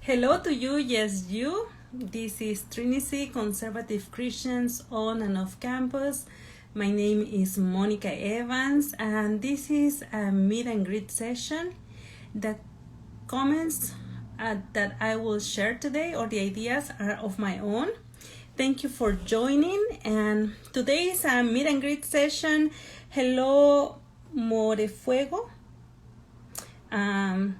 Hello to you, yes, you. This is TRINICY, Conservative Christians on and off campus. My name is Monica Evans, and this is a meet and greet session. The comments that I will share today, or the ideas, are of my own. Thank you for joining, and today is a meet and greet session. Hello, Morefuego. Hi.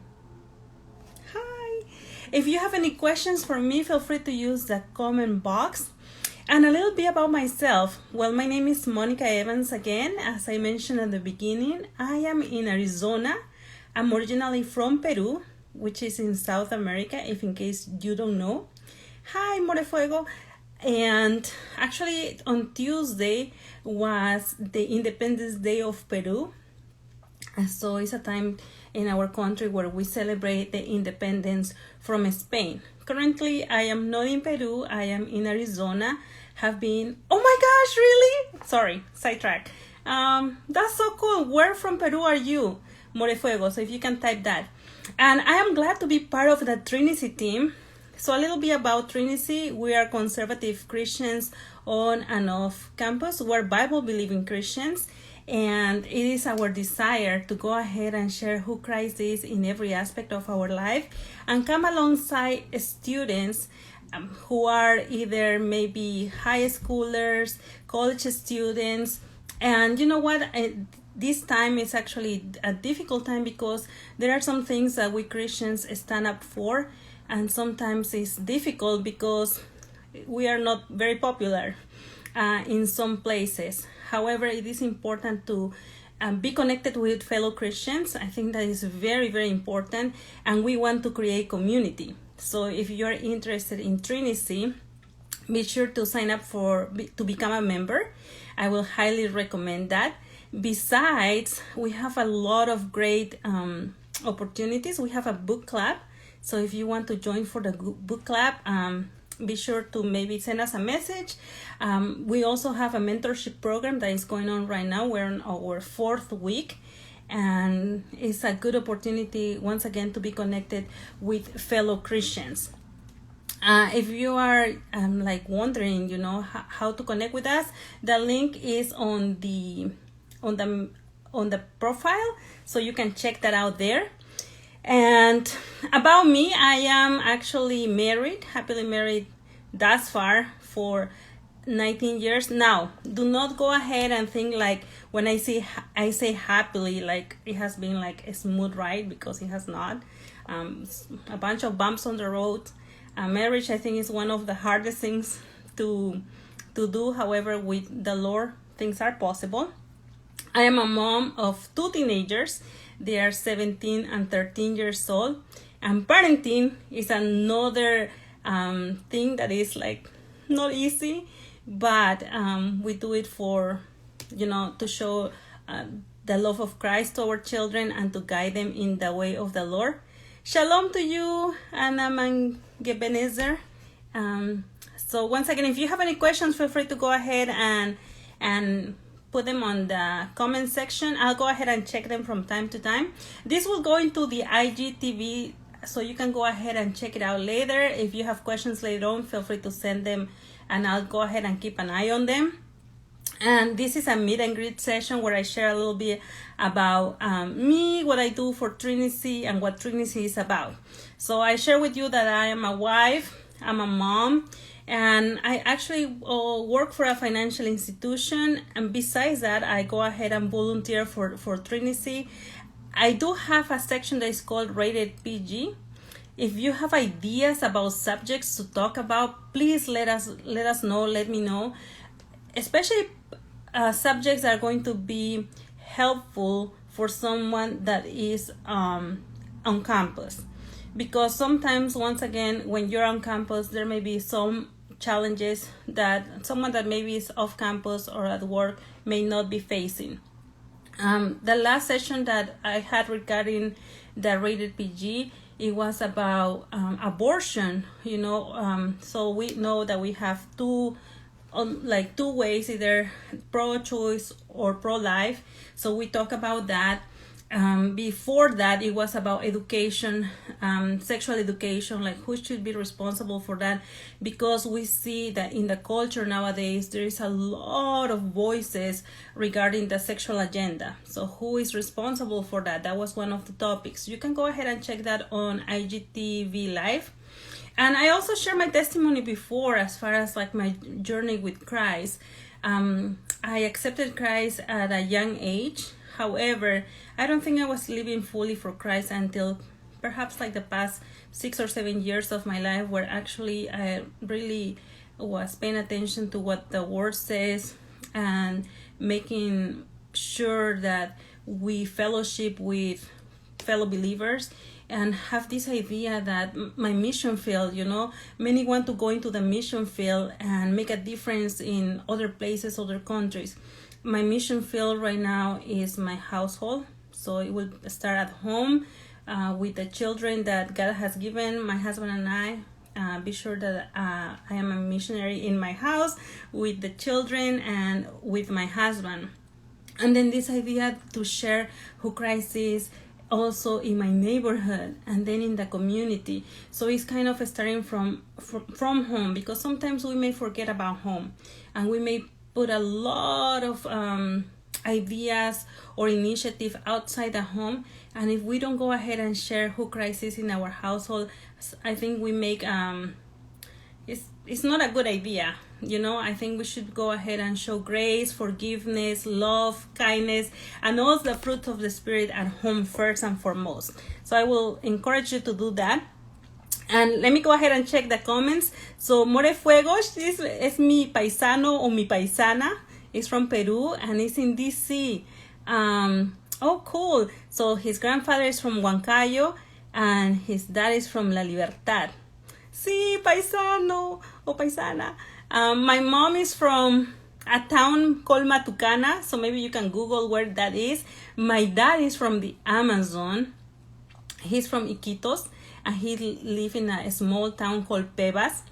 If you have any questions for me, feel free to use the comment box. And a little bit about myself. Well, my name is Monica Evans again. As I mentioned at the beginning, I am in Arizona. I'm originally from Peru, which is in South America, if in case you don't know. Hi, Morefuego. And actually, on Tuesday was the Independence Day of Peru. So it's a time in our country where we celebrate the independence from Spain. Currently, I am not in Peru. I am in Arizona. Have been, oh my gosh, really? Sorry, sidetrack. That's so cool. Where from Peru are you? Morefuego, so if you can type that. And I am glad to be part of the TRINICY team. So a little bit about TRINICY. We are conservative Christians on and off campus. We're Bible-believing Christians. And it is our desire to go ahead and share who Christ is in every aspect of our life and come alongside students who are either maybe high schoolers, college students. And you know what? This time is actually a difficult time because there are some things that we Christians stand up for, and sometimes it's difficult because we are not very popular in some places. However, it is important to be connected with fellow Christians. I think that is very, very important, and we want to create community. So if you're interested in TRINICY, be sure to sign up to become a member. I will highly recommend that. Besides, we have a lot of great opportunities. We have a book club. So if you want to join for the book club, be sure to maybe send us a message. We also have a mentorship program that is going on right now. We're on our 4th week, and it's a good opportunity once again to be connected with fellow Christians. If you are like wondering, how to connect with us, the link is on the profile, so you can check that out there. And about me, I am actually married, happily married thus far for 19 years. Now, do not go ahead and think like when I say happily, like it has been like a smooth ride, because it has not. A bunch of bumps on the road. Marriage, I think, is one of the hardest things to do. However, with the Lord, things are possible. I am a mom of 2 teenagers. They are 17 and 13 years old. And parenting is another thing that is like not easy, but we do it for, to show the love of Christ to our children and to guide them in the way of the Lord. Shalom to you, Anna Mangebenezer. So once again, if you have any questions, feel free to go ahead and put them on the comment section. I'll go ahead and check them from time to time. This will go into the IGTV, so you can go ahead and check it out later. If you have questions later on, feel free to send them, and I'll go ahead and keep an eye on them. And this is a meet and greet session where I share a little bit about me, what I do for TRINICY, and what TRINICY is about. So I share with you that I am a wife, I'm a mom, and I actually work for a financial institution. And besides that, I go ahead and volunteer for TRINICY. I do have a section that is called Rated PG. If you have ideas about subjects to talk about, please let us know, let me know. Especially subjects that are going to be helpful for someone that is on campus. Because sometimes, once again, when you're on campus, there may be some challenges that someone that maybe is off campus or at work may not be facing. The last session that I had regarding the Rated PG, it was about abortion, so we know that we have two ways, either pro-choice or pro-life. So we talk about that. Before that, it was about education, sexual education, like who should be responsible for that, because we see that in the culture nowadays there is a lot of voices regarding the sexual agenda. So who is responsible for that? That was one of the topics. You can go ahead and check that on IGTV Live. And I also shared my testimony before as far as like my journey with Christ. I accepted Christ at a young age. However, I don't think I was living fully for Christ until perhaps like the past 6 or 7 years of my life, where actually I really was paying attention to what the word says and making sure that we fellowship with fellow believers and have this idea that my mission field, many want to go into the mission field and make a difference in other places, other countries. My mission field right now is my household. So it will start at home with the children that God has given my husband and I. Be sure that I am a missionary in my house with the children and with my husband. And then this idea to share who Christ is also in my neighborhood and then in the community. So it's kind of starting from home, because sometimes we may forget about home and we may put a lot of ideas or initiative outside the home, and if we don't go ahead and share who Christ is in our household, I think we make it's not a good idea. I think we should go ahead and show grace, forgiveness, love, kindness, and all the fruit of the Spirit at home first and foremost. So I will encourage you to do that. And let me go ahead and check the comments. So More Fuegos es mi paisano o mi paisana. It's from Peru and it's in DC. Oh, cool. So his grandfather is from Huancayo and his dad is from La Libertad. Sí, paisano o paisana. My mom is from a town called Matucana, so maybe you can Google where that is. My dad is from the Amazon. He's from Iquitos, and he lives in a small town called Pebas.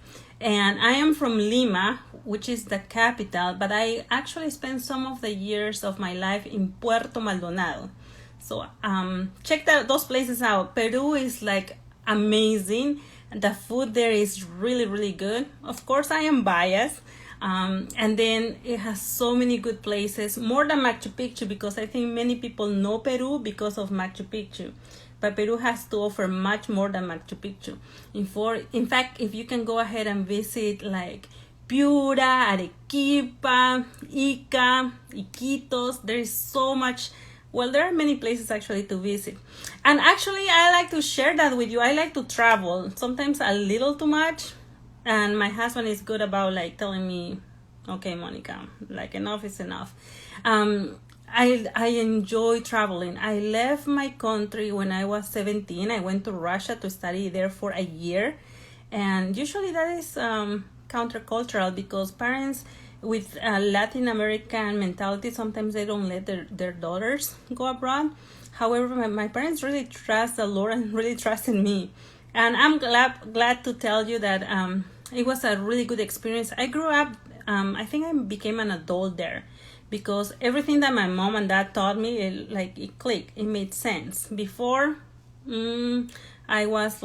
And I am from Lima, which is the capital, but I actually spent some of the years of my life in Puerto Maldonado. So check those places out. Peru is like amazing. The food there is really, really good. Of course, I am biased. And then it has so many good places, more than Machu Picchu, because I think many people know Peru because of Machu Picchu. But Peru has to offer much more than Machu Picchu. In fact, if you can go ahead and visit like Piura, Arequipa, Ica, Iquitos, there is so much. Well, there are many places actually to visit. And actually, I like to share that with you. I like to travel, sometimes a little too much. And my husband is good about like telling me, okay, Monica, like enough is enough. I enjoy traveling. I left my country when I was 17. I went to Russia to study there for a year. And usually that is countercultural, because parents with a Latin American mentality, sometimes they don't let their daughters go abroad. However, my parents really trust the Lord and really trust in me. And I'm glad to tell you that it was a really good experience. I grew up, I think I became an adult there, because everything that my mom and dad taught me, it clicked. It made sense. Before, I was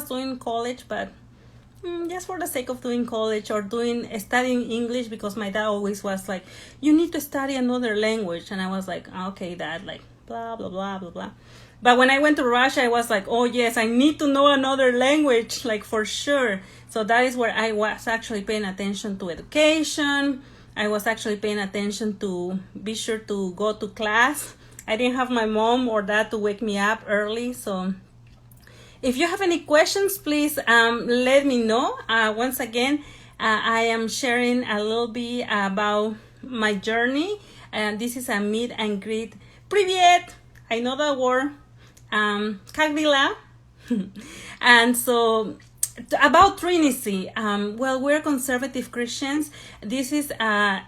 doing college, but just for the sake of doing college or studying English, because my dad always was like, you need to study another language. And I was like, okay, dad, like blah, blah, blah, blah, blah. But when I went to Russia, I was like, oh yes, I need to know another language, like for sure. So that is where I was actually paying attention to education. I was actually paying attention to be sure to go to class. I didn't have my mom or dad to wake me up early. So if you have any questions, please let me know. Once again, I am sharing a little bit about my journey. And this is a meet and greet. Привет! I know that word. Как дела? And so about TRINICY, well, we're conservative Christians. This is a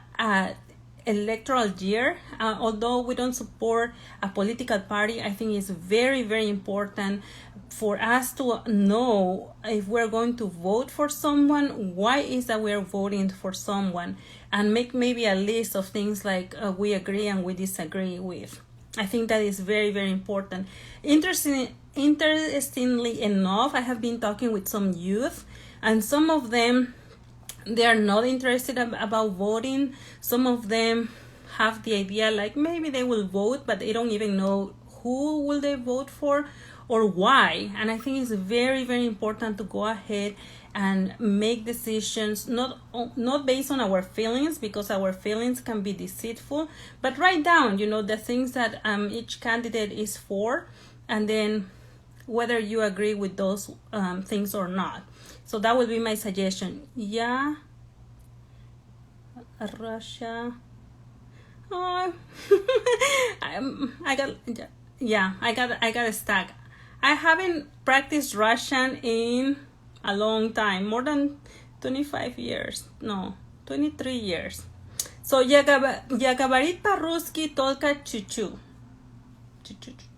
electoral year. Although we don't support a political party, I think it's very, very important for us to know if we're going to vote for someone, why is that we're voting for someone, and make maybe a list of things like we agree and we disagree with. I think that is very, very important. Interestingly enough, I have been talking with some youth, and some of them, they are not interested about voting. Some of them have the idea like maybe they will vote, but they don't even know who will they vote for or why. And I think it's very, very important to go ahead and make decisions not based on our feelings, because our feelings can be deceitful, but write down, the things that each candidate is for, and then whether you agree with those things or not. So that would be my suggestion. Yeah, Russia. Oh, I got stuck. I haven't practiced Russian in a long time, more than 25 years. No, 23 years. So я говорит по-русски только чуть-чуть.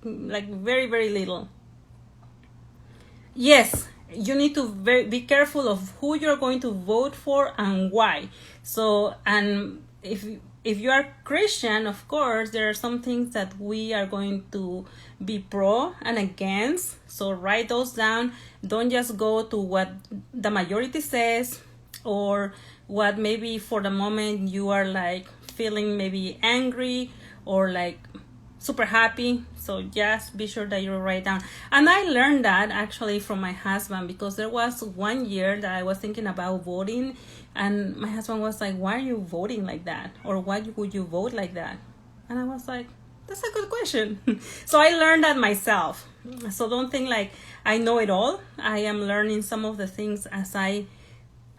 Like very, very little. Yes, you need to be careful of who you're going to vote for and why. So, and if you are Christian, of course, there are some things that we are going to be pro and against. So write those down. Don't just go to what the majority says, or what maybe for the moment you are like feeling maybe angry or like super happy. So just be sure that you write down. And I learned that actually from my husband, because there was one year that I was thinking about voting, and my husband was like, why are you voting like that? Or why would you vote like that? And I was like, that's a good question. So I learned that myself. So don't think like I know it all. I am learning some of the things as I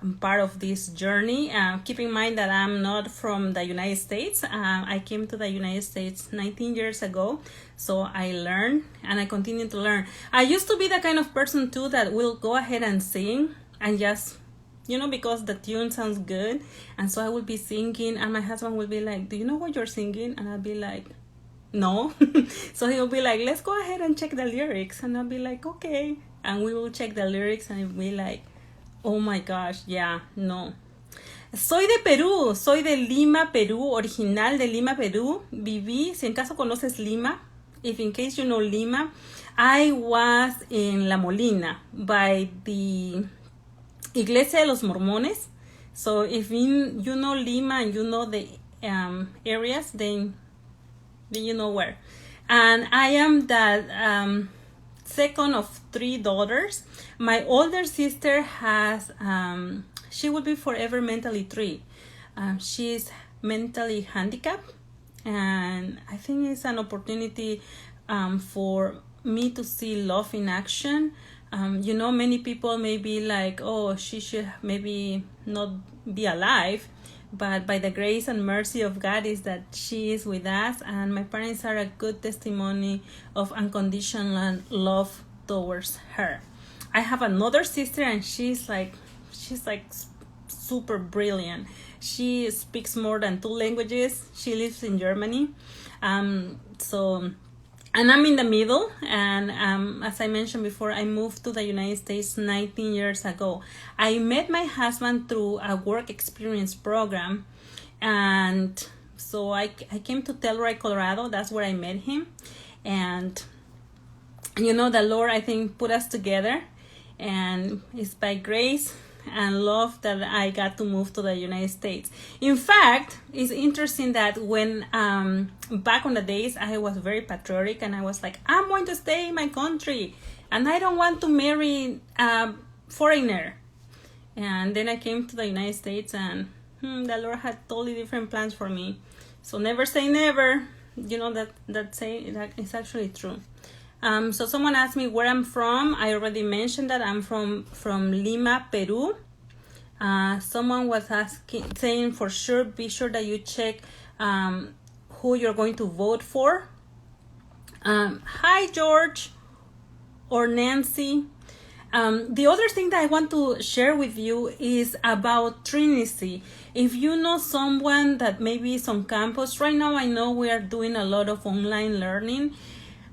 am part of this journey. Keep in mind that I'm not from the United States. I came to the United States 19 years ago. So I learned and I continue to learn. I used to be the kind of person too that will go ahead and sing and just, because the tune sounds good. And so I would be singing, and my husband would be like, do you know what you're singing? And I'd be like, no. So he'll be like, let's go ahead and check the lyrics. And I'll be like, okay. And we will check the lyrics, and it'll be like, oh my gosh, yeah, no. Soy de Perú, soy de Lima, Perú, original de Lima, Perú. Viví, si en caso conoces Lima, if in case you know Lima, I was in La Molina by the Iglesia de los Mormones. So if you know Lima and you know the areas, then you know where. And I am the second of 3 daughters. My older sister has, she will be forever mentally treated. She's mentally handicapped, and I think it's an opportunity for me to see love in action. Many people may be like, oh, she should maybe not be alive, but by the grace and mercy of God is that she is with us, and my parents are a good testimony of unconditional love towards her. I have another sister, and she's like super brilliant. She speaks more than 2 languages. She lives in Germany. And I'm in the middle, and as I mentioned before, I moved to the United States 19 years ago. I met my husband through a work experience program, and so I came to Telluride, Colorado. That's where I met him, and the Lord, I think, put us together, and it's by grace and love that I got to move to the United States. In fact, it's interesting that when back on the days, I was very patriotic, and I was like, I'm going to stay in my country, and I don't want to marry a foreigner. And then I came to the United States, and the Lord had totally different plans for me. So never say never. That is actually true. So someone asked me where I'm from. I already mentioned that I'm from Lima, Peru. Someone was saying for sure, be sure that you check who you're going to vote for. Hi, George or Nancy. The other thing that I want to share with you is about TRINICY. If you know someone that maybe is on campus, right now I know we are doing a lot of online learning.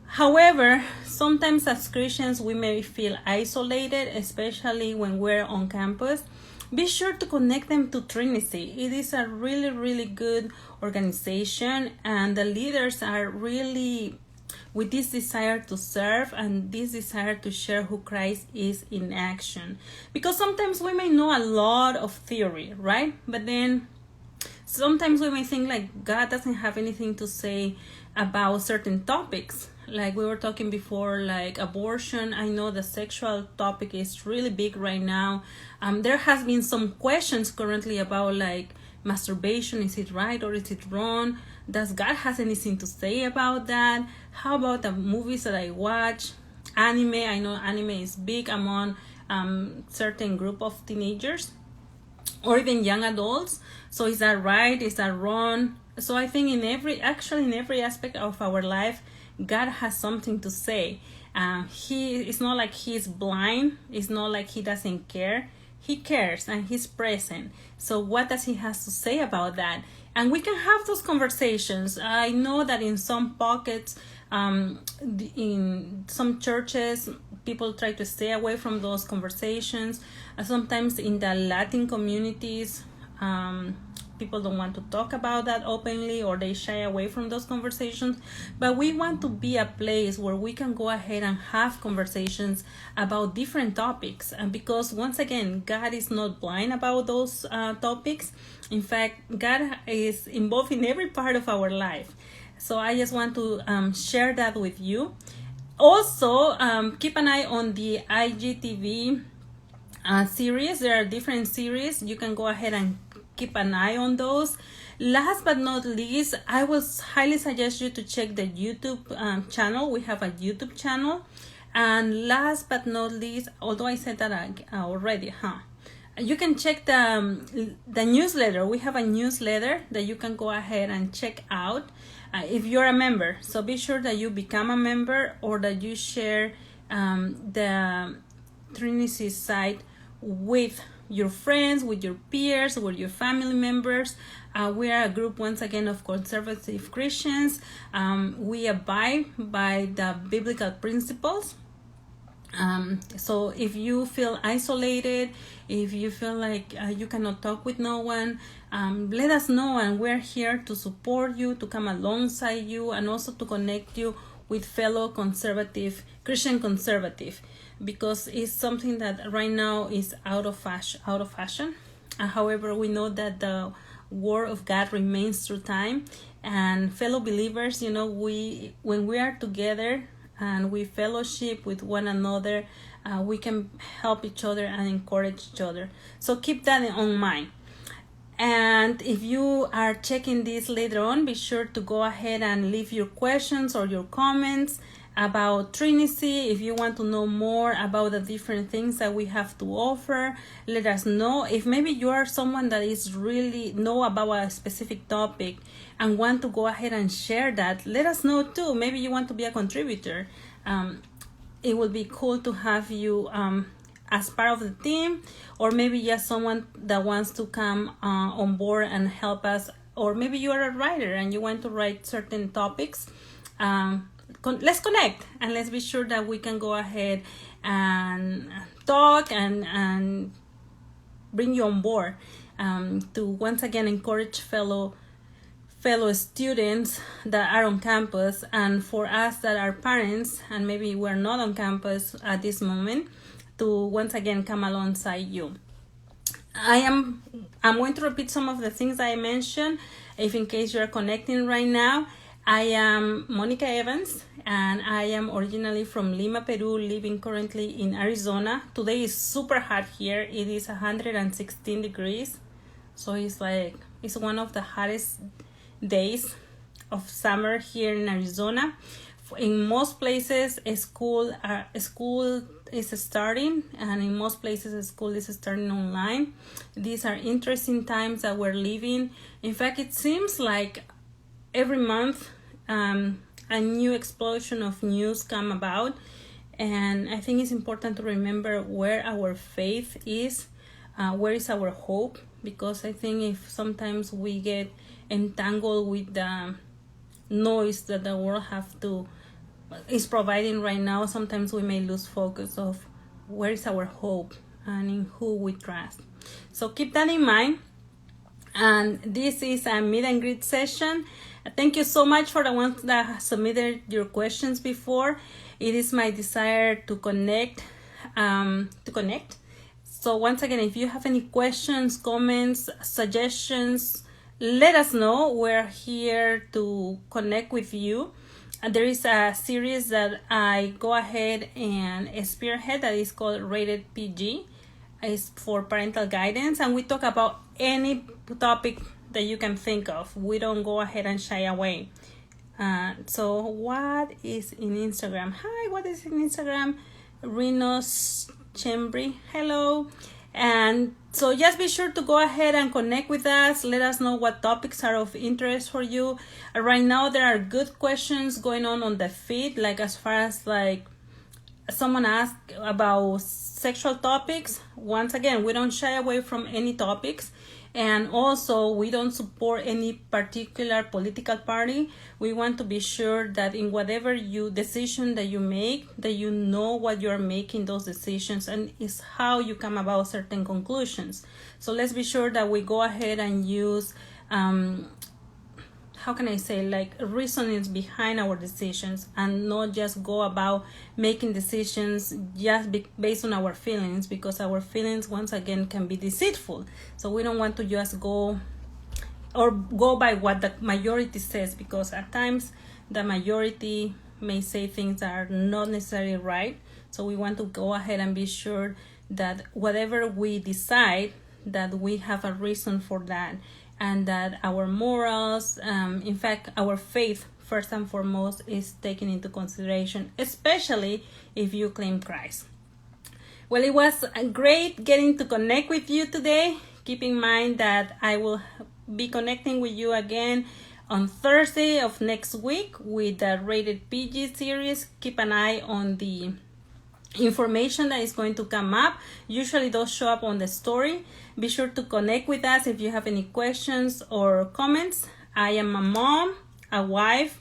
However, sometimes as Christians we may feel isolated, especially when we're on campus. be sure to connect them to TRINICY. It is a really, really good organization, and the leaders are really with this desire to serve and this desire to share who Christ is in action. Because sometimes we may know a lot of theory, right? But then sometimes we may think like God doesn't have anything to say about certain topics. Like we were talking before, like abortion. I know the sexual topic is really big right now. There has been some questions currently about like masturbation. Is it right or is it wrong? Does God has anything to say about that? How about the movies that I watch? Anime. I know anime is big among certain group of teenagers or even young adults. So is that right? Is that wrong? So I think in every aspect of our life, God has something to say. It's not like he's blind. It's not like he doesn't care. He cares and he's present. So what does he has to say about that? And we can have those conversations. I know that in some pockets, in some churches, people try to stay away from those conversations. Sometimes in the Latin communities, people don't want to talk about that openly, or they shy away from those conversations. But we want to be a place where we can go ahead and have conversations about different topics. And because once again, God is not blind about those topics. In fact, God is involved in every part of our life. So I just want to share that with you. Also, keep an eye on the IGTV series. There are different series. You can go ahead and keep an eye on those. Last but not least, I will highly suggest you to check the YouTube channel. We have a YouTube channel. And last but not least, although I said that already, you can check the newsletter. We have a newsletter that you can go ahead and check out if you're a member. So be sure that you become a member, or that you share the TRINICY site with your friends, with your peers, with your family members. We are a group, once again, of conservative Christians. We abide by the biblical principles. So if you feel isolated, if you feel like you cannot talk with no one, let us know, and we're here to support you, to come alongside you, and also to connect you with fellow Christian conservative, because it's something that right now is out of fashion. However, we know that the word of God remains through time, and fellow believers, when we are together and we fellowship with one another, we can help each other and encourage each other. So keep that on mind. And if you are checking this later on, be sure to go ahead and leave your questions or your comments about TRINICY. If you want to know more about the different things that we have to offer, let us know. If maybe you are someone that is really know about a specific topic and want to go ahead and share that, let us know too. Maybe you want to be a contributor. It would be cool to have you as part of the team, or maybe just someone that wants to come on board and help us, or maybe you are a writer and you want to write certain topics. Let's connect, and let's be sure that we can go ahead and talk and bring you on board, to once again encourage fellow students that are on campus, and for us that are parents and maybe we're not on campus at this moment, to once again come alongside you. I'm going to repeat some of the things I mentioned, if in case you're connecting right now. I am Monica Evans, and I am originally from Lima, Peru, living currently in Arizona. Today is super hot here. It is 116 degrees. So it's one of the hottest days of summer here in Arizona. In most places, school is starting, and in most places, school is starting online. These are interesting times that we're living. In fact, it seems like every month a new explosion of news come about, and I think it's important to remember where our faith is, where is our hope, because I think if sometimes we get entangled with the noise that the world is providing right now, sometimes we may lose focus of where is our hope and in who we trust. So keep that in mind. And this is a meet and greet session. Thank you so much for the ones that submitted your questions before. It is my desire to connect. So once again, if you have any questions, comments, suggestions, let us know. We're here to connect with you. There is a series that I go ahead and spearhead that is called Rated PG. It's for parental guidance, and we talk about any topic that you can think of. We don't go ahead and shy away. So what is in Instagram? Hi, what is in Instagram? Rinos Chembri. Hello. And so just be sure to go ahead and connect with us. Let us know what topics are of interest for you. Right now, there are good questions going on the feed, like as far as like someone asked about sexual topics. Once again, we don't shy away from any topics. And also, we don't support any particular political party. We want to be sure that in whatever decision that you make, that you know what you're making those decisions and is how you come about certain conclusions. So let's be sure that we go ahead and use, reasonings behind our decisions, and not just go about making decisions just based on our feelings, because our feelings once again can be deceitful. So we don't want to just go by what the majority says, because at times the majority may say things that are not necessarily right. So we want to go ahead and be sure that whatever we decide, that we have a reason for that, and that our morals, in fact, our faith, first and foremost, is taken into consideration, especially if you claim Christ. Well, it was great getting to connect with you today. Keep in mind that I will be connecting with you again on Thursday of next week with the Rated PG series. Keep an eye on the information that is going to come up. Usually those show up on the story. Be sure to connect with us if you have any questions or comments. I am a mom, a wife,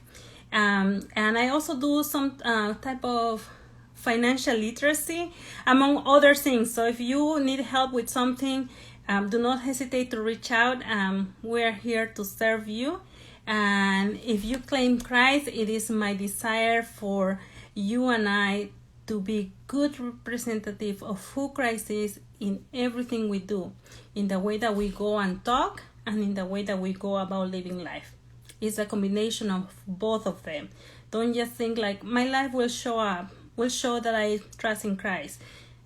and I also do some type of financial literacy, among other things. So if you need help with something, do not hesitate to reach out. We're here to serve you. And if you claim Christ, it is my desire for you and I to be good representative of who Christ is in everything we do, in the way that we go and talk, and in the way that we go about living life. It's a combination of both of them. Don't just think like my life will show that I trust in Christ.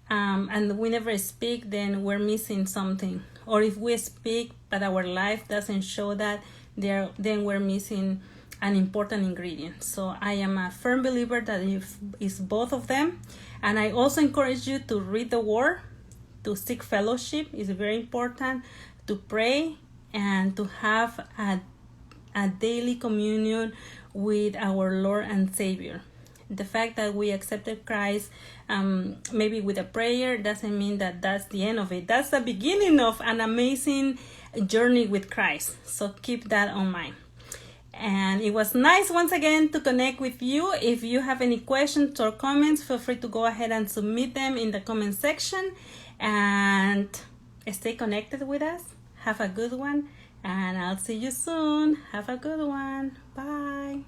And we never speak, then we're missing something. Or if we speak but our life doesn't show that, then we're missing an important ingredient. So I am a firm believer that it's both of them. And I also encourage you to read the word, to seek fellowship is very important, to pray, and to have a daily communion with our Lord and Savior. The fact that we accepted Christ, maybe with a prayer, doesn't mean that that's the end of it. That's the beginning of an amazing journey with Christ. So keep that on mind. And it was nice once again to connect with you. If you have any questions or comments, feel free to go ahead and submit them in the comment section. And stay connected with us. Have a good one. And I'll see you soon. Have a good one. Bye.